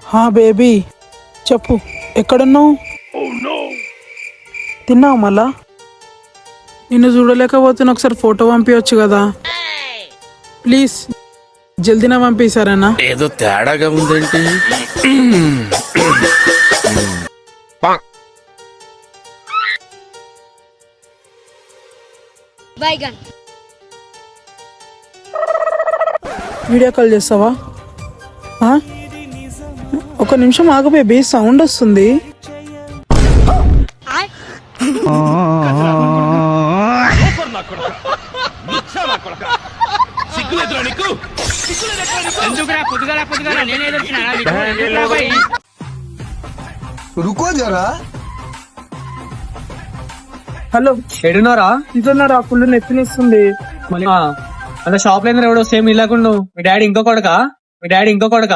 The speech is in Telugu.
హా బేబీ చెప్పు, ఎక్కడున్నావు? తిన్నావు మళ్ళా? నిన్ను చూడలేకపోతున్నా, ఒకసారి ఫోటో పంపించచ్చు కదా ప్లీజ్. జల్దీనా పంపిస్తారన్నా. ఏదో తేడాగా ఉందేంటి? వీడియో కాల్ చేస్తావా? ఒక నిమిషం ఆగు బేబీ, సౌండ్ వస్తుంది. रुको जरा హలో, ఎడున్నారా? ఇంటున్నారా? ఫుల్ నెత్తినిస్తుంది. అలా షాప్ లో ఎవడో సేమ్ ఇలాకుండా మీ డాడీ ఇంకో కొడక